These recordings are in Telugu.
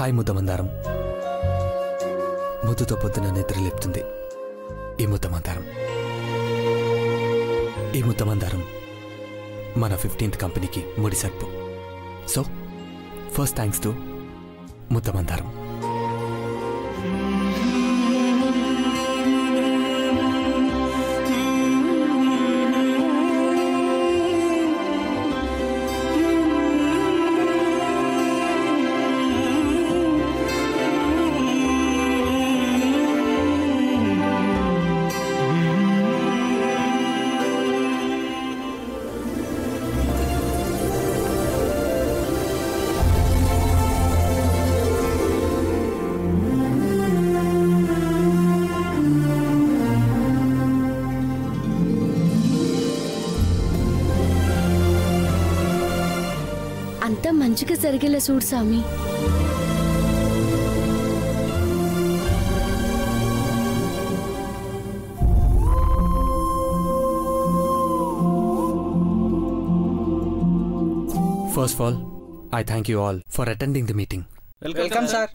హాయ్ ముద్దమందారం. ముద్దుతో పొద్దున నిద్ర లేపుతుంది ఈ ముద్దమందారం. ఈ ముద్దమందారం మన 15th కంపెనీకి ముడి సర్పు. So first thanks to Muddamandaram. అంతా మంచిగా జరిగేలా చూడు స్వామి. First of all, I thank you all for attending the meeting. Welcome sir.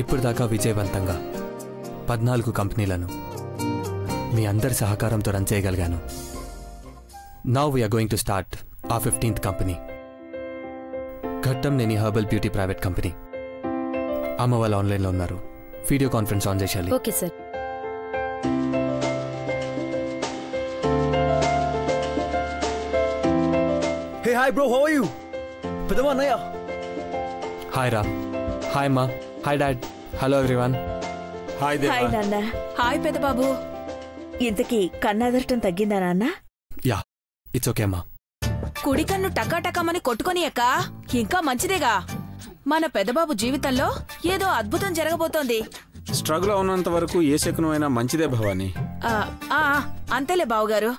ఇప్పుడు దాకా విజయవంతంగా 14 కంపెనీలను మీ అందరి సహకారంతో రన్ చేయగలిగాను. Now we are going to start ఆ 15th company, Ghattamaneni herbal beauty private company. అమ్మ వాళ్ళు ఆన్లైన్లో ఉన్నారు, వీడియో కాన్ఫరెన్స్ ఆన్ చేయాలి. Okay sir. Hey hi bro, how are you? పెదవా అన్నయ్య. హాయ్ రా. హాయ్ అమ్మా. Hi dad. Hello everyone. Hi దేవా. హాయ్ నాన్న. హాయ్ పెద్ద బాబు. ఇంతకీ కన్నాదర్టం తగ్గిందా నాన్న? యా, ఇట్స్ ఓకే అమ్మా. కుడి కన్ను టకాటకమని కొట్టుకొని అక్క ఇంకా మంచిదేగా. మన పెద్దబాబు జీవితంలో ఏదో అద్భుతం జరగబోతోంది. స్ట్రగుల్ ఉన్నంత వరకు ఏ శకునమైనా మంచిదే భవాని. అంతేలే బావుగారు.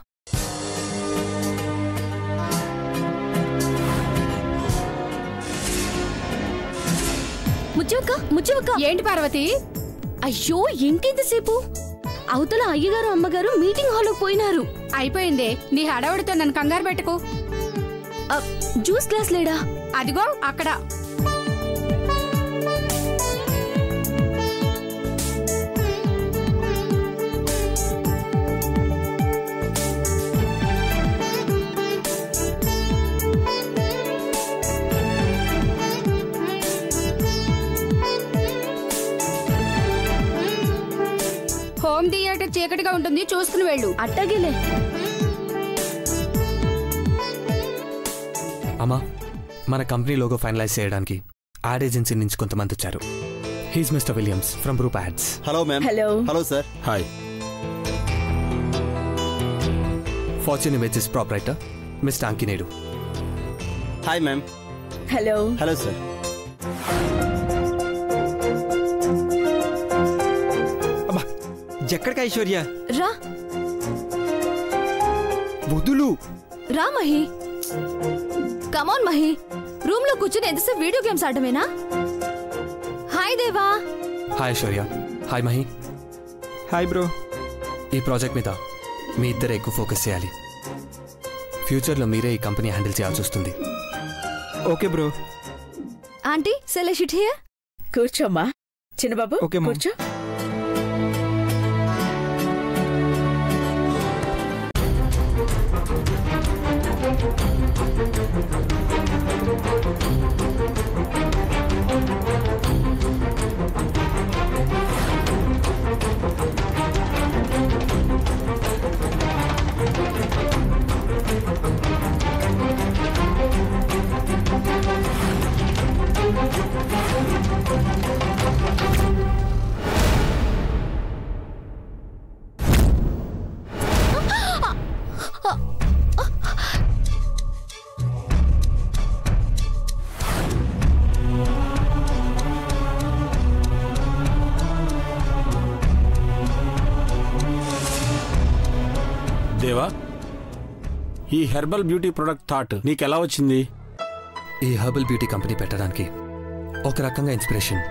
ముచ్చవక్క. ఏంటి పార్వతి? అయ్యో ఇంకెంతసేపు? అవతల అయ్యగారు అమ్మగారు మీటింగ్ హాల్లోకి పోయినారు. అయిపోయిందే నీ హడావుడితో నన్ను కంగారు పెట్టుకో. జ్యూస్ గ్లాస్ లేడా? అదిగో అక్కడ. హోమ్ థియేటర్ చీకటిగా ఉంటుంది, చూసుకుని వెళ్ళు. అట్టగేలే. అమ్మా, మన కంపెనీ లోగో ఫైనలైజ్ చేయడానికి యాడ్ ఏజెన్సీ నుంచి కొంతమంది వచ్చారు. He's mister Williams from Roop Ads. Hello ma'am. Hello. Hello sir. Hi. Fortune Images proprietor mister Ankinedu. Hi ma'am. Hello. Hello sir. అబ్బా, ఎక్కడికి ఐశ్వర్య? రా వదులు. రా మహి. కమాన్ మహి. రూమ్ లో కూర్చుని ఎంతసేపు వీడియో గేమ్స్ ఆడమేనా? హాయ్ దేవా. Hi Aishwarya. Hi Mahi. Hi bro. ఈ ప్రాజెక్ట్ మీద మీ ఇద్దరు ఎక్కువ ఫోకస్ చేయాలి. ఫ్యూచర్లో మీరే ఈ కంపెనీ హ్యాండిల్ చేయాల్సి వస్తుంది. Okay bro. ఆంటీ సెలెషిట్ హియర్. కూర్చోమ్మా. చిన్నబాబు కూర్చో. దేవా, ఈ హెర్బల్ బ్యూటీ ప్రొడక్ట్ థాట్ నీకెలా వచ్చింది? ఈ హెర్బల్ బ్యూటీ కంపెనీ పెట్టడానికి ఒక రకంగా ఇన్స్పిరేషన్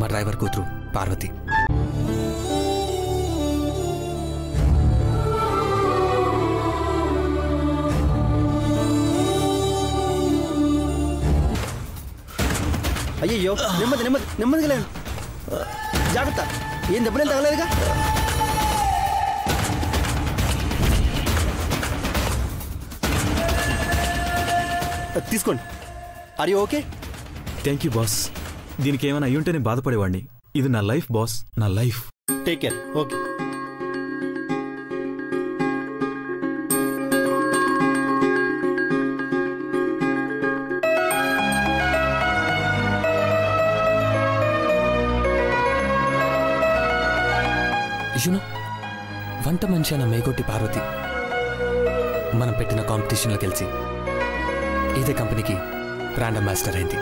మా డ్రైవర్ కూతురు పార్వతి. అయ్యో నెమ్మది నెమ్మది నెమ్మదిగా లేదు, జాగ్రత్త. ఏం దెబ్బలేం తగలేదుగా? తీసుకోండి. Are you okay? Thank you boss. దీనికి ఏమైనా అయ్యుంటే నేను బాధపడేవాడిని. ఇది నా లైఫ్ బాస్, నా life. Take care. Okay. You know, వంట మనిషి అన్న మేగొట్టి పార్వతి మనం పెట్టిన కాంపిటీషన్లో గెలిచి ఇదే కంపెనీకి బ్రాండ్ అంబాసిడర్ అయింది.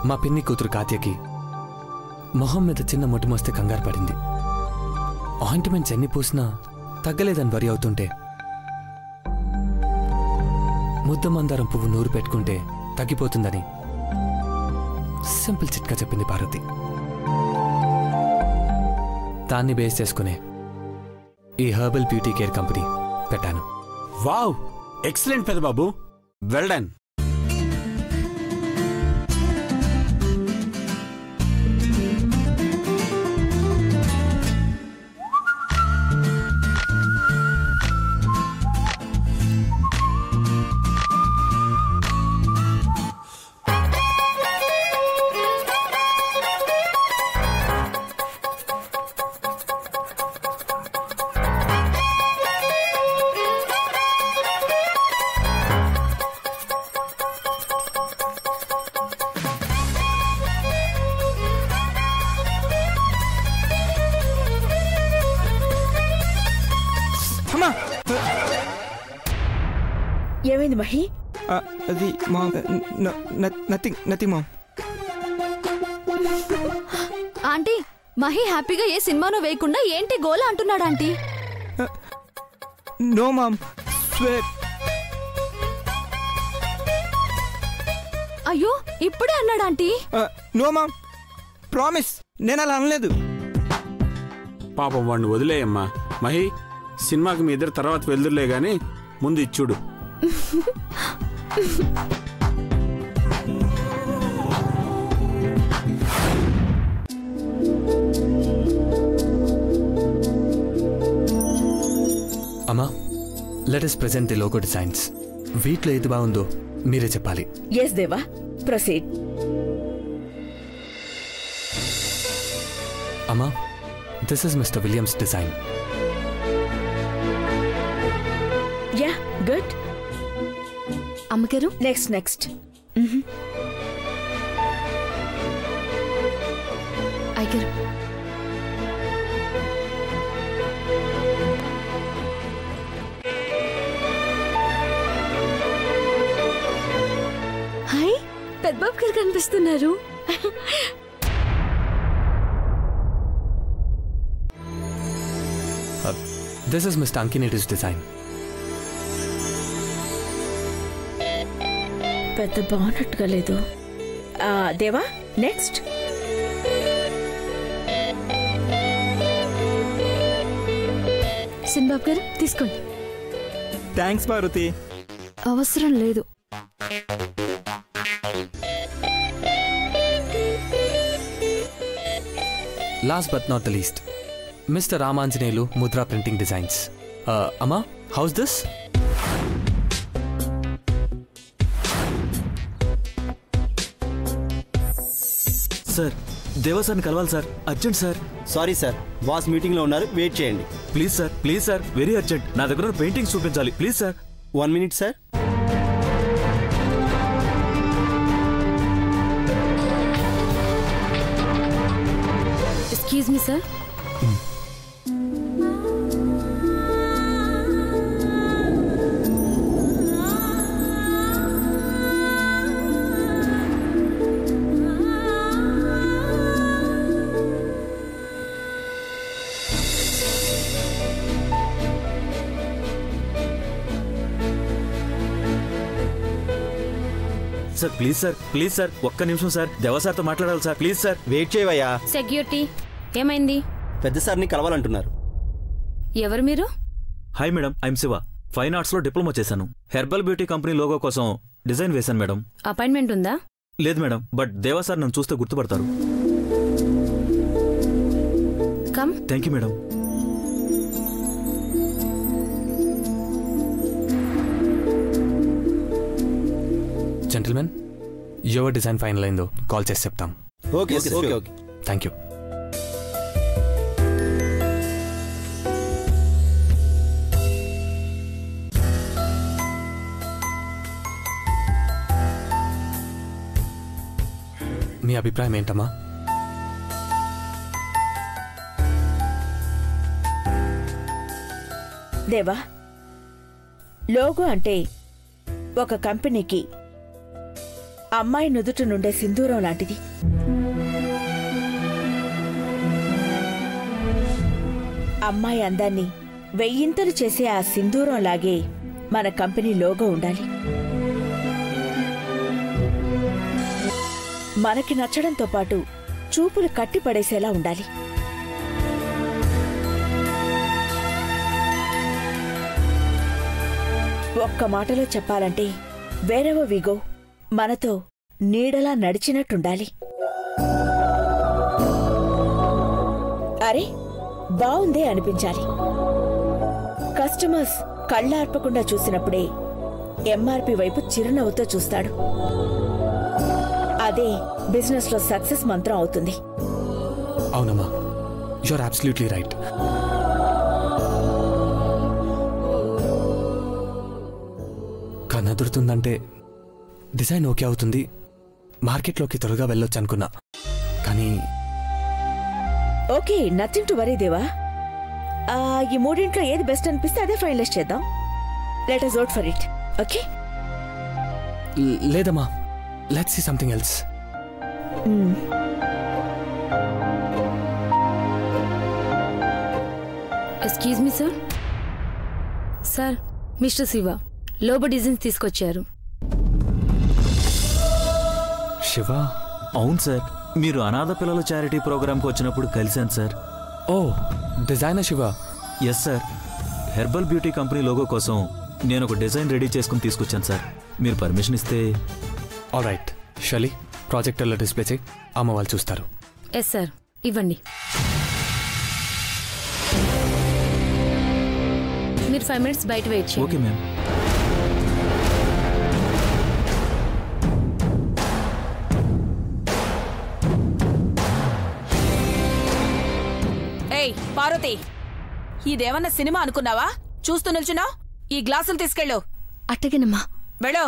మా పిన్ని కూతురు కాత్యకి మొహం మీద చిన్న మొటిమొస్తే కంగారు పడింది. ఆయింట్మెంట్స్ ఎన్ని పూసినా తగ్గలేదని వరి అవుతుంటే ముద్ద మందారం పువ్వు నూరు పెట్టుకుంటే తగ్గిపోతుందని సింపుల్ చిట్కా చెప్పింది పార్వతి. దాన్ని బేస్ చేసుకునే ఈ హెర్బల్ బ్యూటీ కేర్ కంపెనీ పెట్టాను. వావ్, ఎక్సలెంట్ పెదబాబు, వెల్ డన్. ఏమైంది మహి? అది mom, nothing mom. Aunty, Mahi హ్యాపీగా ఏ సినిమానో వేయకుండా ఏంటి గోల అంటున్నాడు ఆంటీ. No ma'am, square. అయ్యో, ఇప్పుడే అన్నాడు ఆంటీ. నో మామ్, ప్రామిస్, నేను అలా అనలేదు. పాపం వాడిని వదిలేయమ్మా. మహి, సినిమాకి మీ ఇద్దరు తర్వాత వెళ్దురులే గాని ముందు ఇచ్చుడు. అమ్మా, let us present the logo designs. వీటిలో ఏది బాగుందో మీరే చెప్పాలి. Yes Deva, proceed. అమ్మా, this is mister Williams design. Ya, good. అమ్మగారు, నెక్స్ట్. అయ్యగారు. హాయ్, పెద్దబాబు గారు కనిపిస్తున్నారు. This is mister Ankinedu's design. పెద్ద బాగున్నట్టుగా లేదు. దేవా, నెక్స్ట్. సిన్బాబు గారు తీసుకోండి. థ్యాంక్స్ పార్వతి. అవసరం లేదు. Last but not the least, mister Ramanjaneyulu Mudra printing designs. అమ్మా, హౌస్ దిస్? సార్, దేవా సార్ని కలవాలి sir, urgent sir. Sorry sir, boss మీటింగ్లో ఉన్నారు, వెయిట్ చేయండి. Please sir, very urgent. నా దగ్గర పెయింటింగ్స్ చూపించాలి, please sir. 1 minute sir. Excuse me sir. Sir please sir please sir ఒక్క నిమిషం సార్ దేవా సార్తో మాట్లాడాలి సార్ ప్లీజ్ సార్. వెయిట్ చేయవయ్యా. సెక్యూరిటీ ఏమైంది? పెద్ద సార్ని కలవాలంటున్నారు. ఎవరు మీరు? Hi madam, I'm Shiva. Fine arts లో డిప్లొమా చేశాను. హెర్బల్ బ్యూటీ కంపెనీ లోగో కోసం డిజైన్ వేశాను మేడం. అపాయింట్మెంట్ ఉందా? లేదు మేడం, బట్ దేవా సార్ నన్ను చూస్తే గుర్తుపడతారు. Come. Thank you madam. Gentlemen, your design final అయిందో కాల్ చేసి చెప్తాం. Okay okay okay. Thank you. మీ అభిప్రాయం ఏంటమ్మా? దేవా, లోగో అంటే ఒక కంపెనీకి అమ్మాయి నుదుట నుండే సింధూరం లాంటిది. అమ్మాయి అందాన్ని వెయ్యింతలు చేసే ఆ సింధూరం లాగే మన కంపెనీ లోగో ఉండాలి. మనకి నచ్చడంతో పాటు చూపులు కట్టిపడేసేలా ఉండాలి. ఒక్క మాటలో చెప్పాలంటే వేరెవో విగో మనతో నీడలా నడిచినట్టుండాలి. అరే బావుందే అనిపించాలి. కస్టమర్స్ కళ్ళార్పకుండా చూసినప్పుడే ఎంఆర్పి వైపు చిరునవ్వుతో చూస్తాడు. అదే బిజినెస్ లో సక్సెస్ మంత్రం అవుతుంది. అవునమ్మా, యు ఆర్ అబ్సల్యూట్లీ రైట్. కన్నదురుతుందంటే డిజైన్ ఓకే అవుతుంది, మార్కెట్లోకి త్వరగా వెళ్ళొచ్చు అనుకున్నా. కానీ ఓకే, నథింగ్ టు వరీ దేవా. ఈ మూడింట్లో ఏది బెస్ట్ అనిపిస్తే అదే ఫైనలైజ్ చేద్దాం. Let us vote for it. Okay? లేదమ్మా, let's see something else. Excuse me sir. Sir, mister Shiva logo designs తీసుకొచ్చారు. శివ? అవును సార్, మీరు అనాథ పిల్లల చారిటీ ప్రోగ్రామ్కి వచ్చినప్పుడు కలిశాను సార్. ఓ, designer Shiva. Yes sir, herbal beauty company logo కోసం నేను ఒక డిజైన్ రెడీ చేసుకుని తీసుకొచ్చాను సార్. మీరు పర్మిషన్ ఇస్తే. ఆల్ రైట్ షలి, ప్రాజెక్టర్లో డిస్ప్లే చేయి, అమ్మ వాళ్ళు చూస్తారు. ఎస్ సార్, ఇవ్వండి. మీరు 5 minutes బయట వెయిట్ చేయండి. Okay ma'am. ఏయ్ పార్వతి, ఇదేమన్నా సినిమా అనుకున్నావా? చూస్తూ నిల్చున్నావు. ఈ గ్లాసులు తీసుకెళ్ళు. అట్టగేనమ్మా. వెళ్ళు.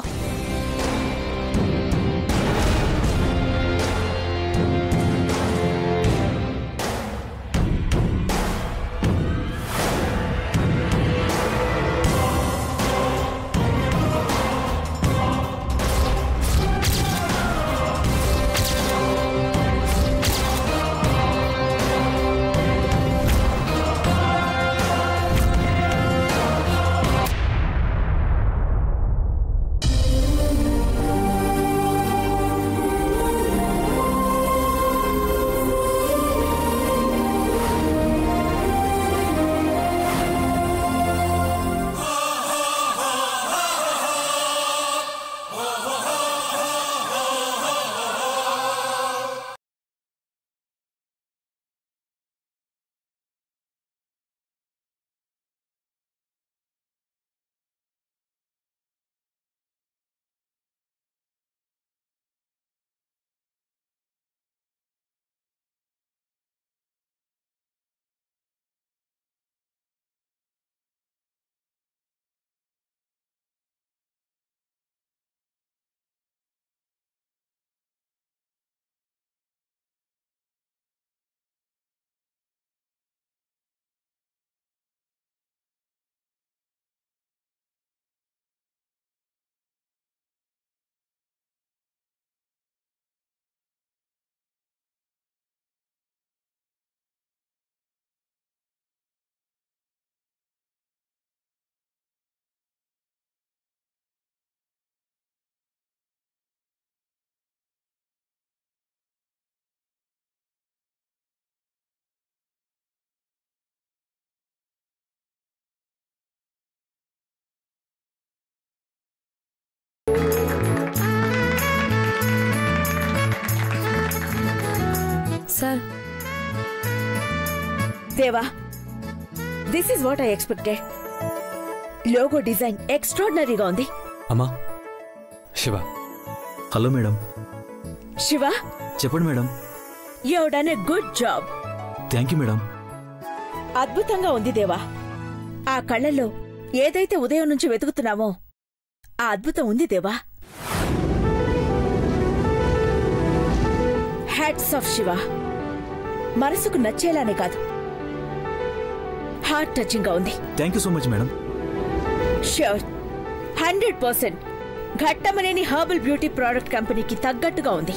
Sir Deva, this is what I expected. Logo design ఎక్స్ట్రాడినరీగా ఉంది. అమ్మా శివ. Hello madam. శివ, చెప్పండి madam. You have done a good job. Thank you madam. అద్భుతంగా ఉంది దేవా. ఆ కళ్ళల్లో ఏదైతే ఉదయం నుంచి వెతుకుతున్నామో ఆ అద్భుతం ఉంది దేవా. Hats off Shiva. మనసుకు నచ్చేలానే కాదు, హార్ట్ టచింగ్ గా ఉంది. Thank you so much madam. Sure, 100% Ghattamaneni herbal beauty product కంపెనీకి తగ్గట్టుగా ఉంది.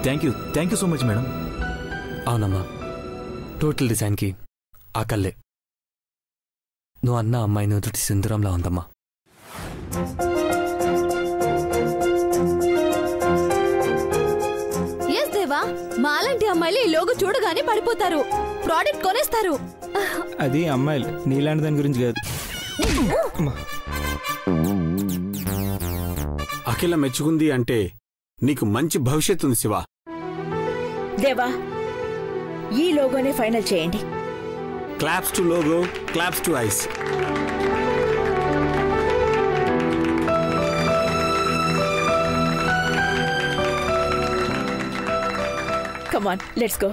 Thank you so much madam. అవునమ్మా, టోటల్ డిజైన్కి ఆ కళ్ళే నువ్వు అన్న అమ్మాయిని ఎదుటి సింధూరంలా ఉందమ్మా. ఎస్ దేవా, మాలాంటి అమ్మాయిలు ఈ లోగో చూడగానే పడిపోతారు, ప్రోడక్ట్ కొనేస్తారు. అది అమ్మాయిలు, నీలాంటి దాని గురించి కాదు. అఖిల మెచ్చుకుంది అంటే నీకు మంచి భవిష్యత్తు ఉంది శివ. దేవా, ఈ లోగోనే ఫైనల్ చేయండి. Claps to logo, claps to eyes. Come on, let's go.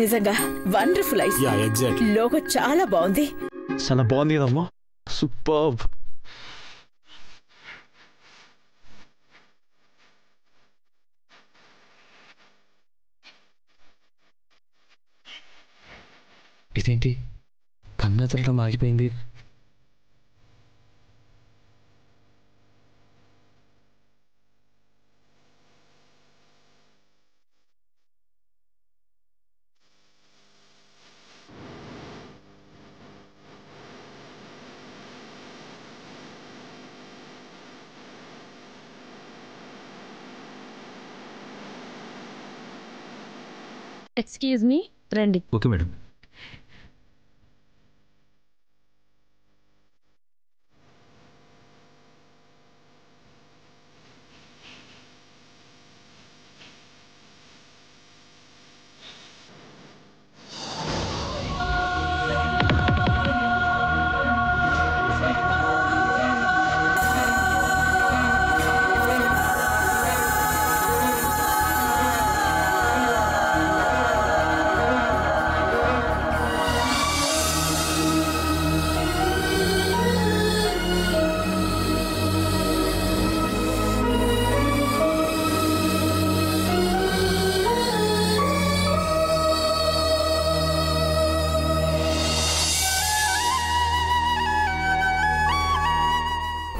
నిజంగా wonderful eyes. Ya, exactly. Logo చాలా బాగుంది. చాలా బాగుంది కదమ్మా, సూపర్బ్. ఇదేంటి కన్నెతరడం ఆగిపోయింది? ఎక్స్క్యూజ్ మీ, రండి. Okay madam.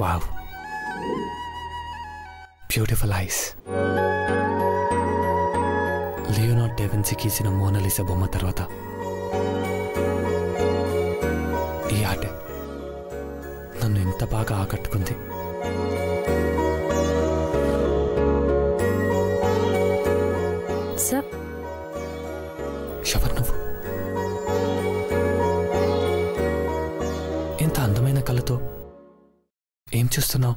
Wow. Beautiful eyes. Leonardo da Vinci గీసిన మోనాలిసా బొమ్మ తర్వాత ఈ ఆట నన్ను ఎంత బాగా ఆకట్టుకుంది. సార్, ఎవరు నువ్వు? ఇంత అందమైన కళ్ళతో ఏం చూస్తున్నావు?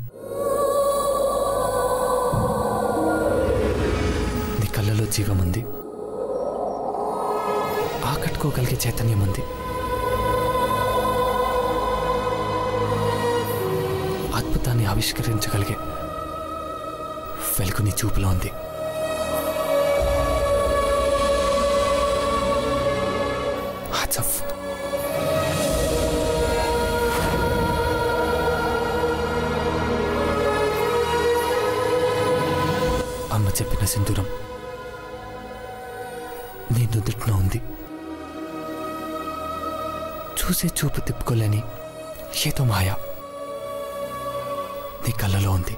నీ కళ్ళలో జీవం ఉంది, ఆకట్టుకోగలిగే చైతన్యం ఉంది, అద్భుతాన్ని ఆవిష్కరించగలిగే వెలుగు నీ చూపులో ఉంది. Hats off. అమ్మ చెప్పిన సింధూరం నీ నుదుటిలో ఉంది. చూసే చూపు తిప్పుకోలేని ఏదో మాయ నీ కళ్ళలో ఉంది.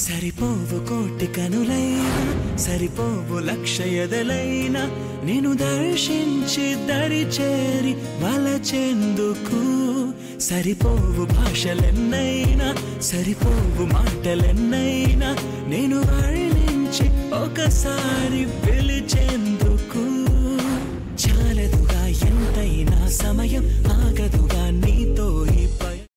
సరిపోవు కోటి కనులైనా, సరిపోవు లక్ష ఎదలైనా, నేను దర్శించి దరి చేరి వలచెందుకు. సరిపోవు భాషలెన్నైనా, సరిపోవు మాటలెన్నైనా, నేను వర్ణించి ఒకసారి